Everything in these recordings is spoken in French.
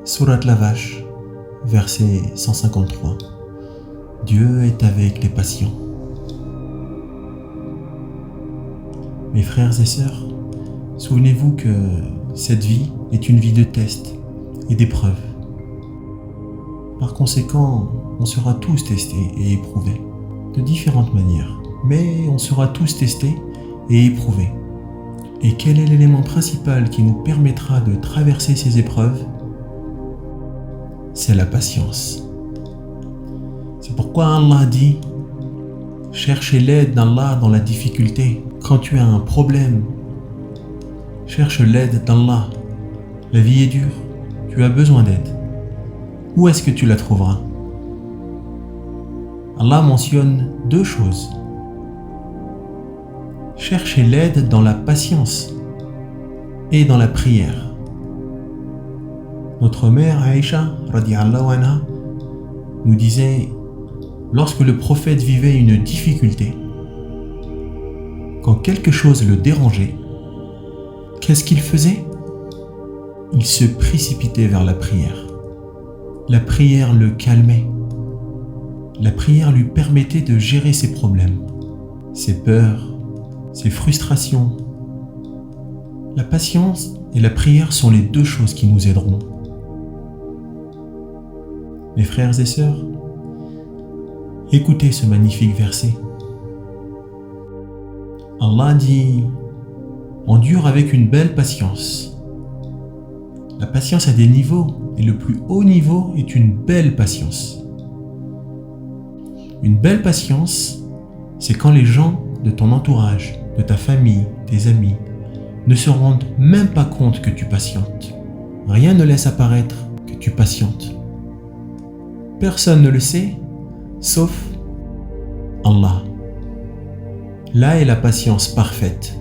Sourate la Vache, verset 153. Dieu est avec les patients. Mes frères et sœurs, souvenez-vous que cette vie est une vie de tests et d'épreuves. Par conséquent, on sera tous testés et éprouvés, de différentes manières, mais on sera tous testés et éprouvés. Et quel est l'élément principal qui nous permettra de traverser ces épreuves ? C'est la patience. C'est pourquoi Allah dit « Cherchez l'aide d'Allah dans la difficulté. Quand tu as un problème, cherche l'aide d'Allah. La vie est dure, tu as besoin d'aide. Où est-ce que tu la trouveras ?» Allah mentionne deux choses. Cherchez l'aide dans la patience et dans la prière. Notre mère Aïcha, radiyallahu anha, nous disait, lorsque le prophète vivait une difficulté, quand quelque chose le dérangeait, qu'est-ce qu'il faisait ? Il se précipitait vers la prière. La prière le calmait. La prière lui permettait de gérer ses problèmes, ses peurs, ses frustrations. La patience et la prière sont les deux choses qui nous aideront. Mes frères et sœurs, écoutez ce magnifique verset. Allah dit « Endure avec une belle patience ». La patience a des niveaux, et le plus haut niveau est une belle patience. Une belle patience, c'est quand les gens de ton entourage, de ta famille, tes amis, ne se rendent même pas compte que tu patientes. Rien ne laisse apparaître que tu patientes. Personne ne le sait, sauf Allah. Là est la patience parfaite.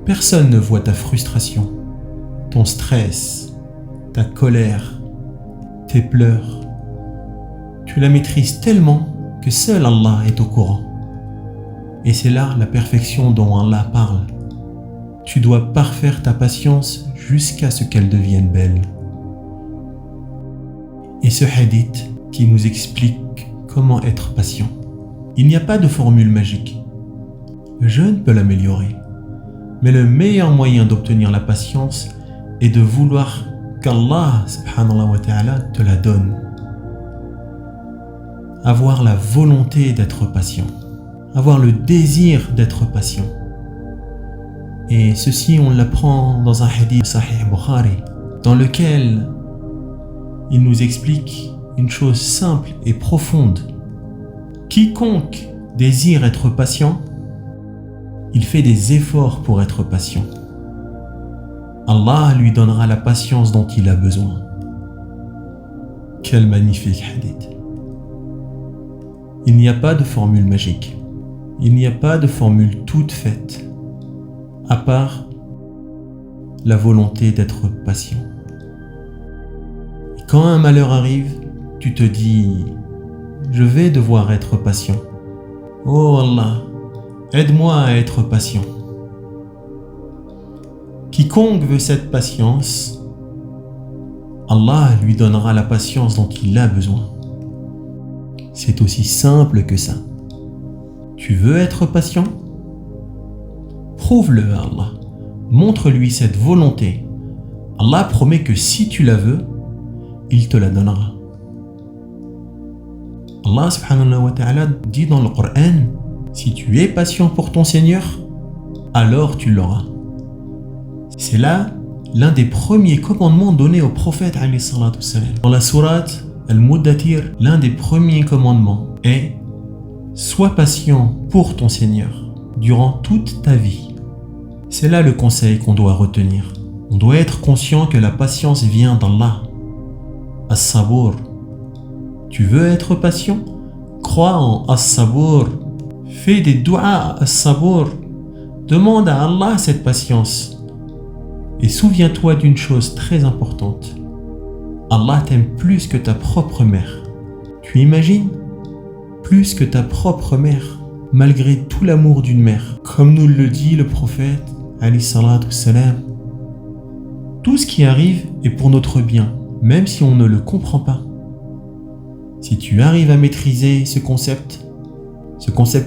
Personne ne voit ta frustration, ton stress, ta colère, tes pleurs. Tu la maîtrises tellement que seul Allah est au courant. Et c'est là la perfection dont Allah parle. Tu dois parfaire ta patience jusqu'à ce qu'elle devienne belle. Et ce hadith qui nous explique comment être patient. Il n'y a pas de formule magique. Le jeûne peut l'améliorer. Mais le meilleur moyen d'obtenir la patience est de vouloir qu'Allah subhanahu wa ta'ala te la donne. Avoir la volonté d'être patient. Avoir le désir d'être patient. Et ceci, on l'apprend dans un hadith Sahih Bukhari, dans lequel il nous explique une chose simple et profonde. Quiconque désire être patient, il fait des efforts pour être patient. Allah lui donnera la patience dont il a besoin. Quel magnifique hadith. Il n'y a pas de formule magique. Il n'y a pas de formule toute faite, à part la volonté d'être patient. Et quand un malheur arrive, tu te dis « Je vais devoir être patient. Oh Allah, aide-moi à être patient. » Quiconque veut cette patience, Allah lui donnera la patience dont il a besoin. C'est aussi simple que ça. Tu veux être patient ? Prouve-le à Allah. Montre-lui cette volonté. Allah promet que si tu la veux, il te la donnera. Allah subhanahu wa ta'ala dit dans le Coran, si tu es patient pour ton Seigneur, alors tu l'auras. C'est là l'un des premiers commandements donnés au prophète alayhi salatu wassalam. Dans la sourate Al-Muddathir, l'un des premiers commandements est « Sois patient pour ton Seigneur durant toute ta vie ». C'est là le conseil qu'on doit retenir. On doit être conscient que la patience vient d'Allah. As-Sabour. Tu veux être patient ? Crois en As-Sabour. Fais des du'as à As-Sabour. Demande à Allah cette patience. Et souviens-toi d'une chose très importante. Allah t'aime plus que ta propre mère. Tu imagines ? Plus que ta propre mère, malgré tout l'amour d'une mère. Comme nous le dit le prophète, alayhi salatu wassalam, tout ce qui arrive est pour notre bien. même si on ne le comprend pas. Si tu arrives à maîtriser ce concept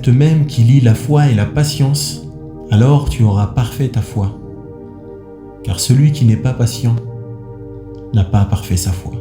même qui lie la foi et la patience, alors tu auras parfait ta foi. Car celui qui n'est pas patient n'a pas parfait sa foi.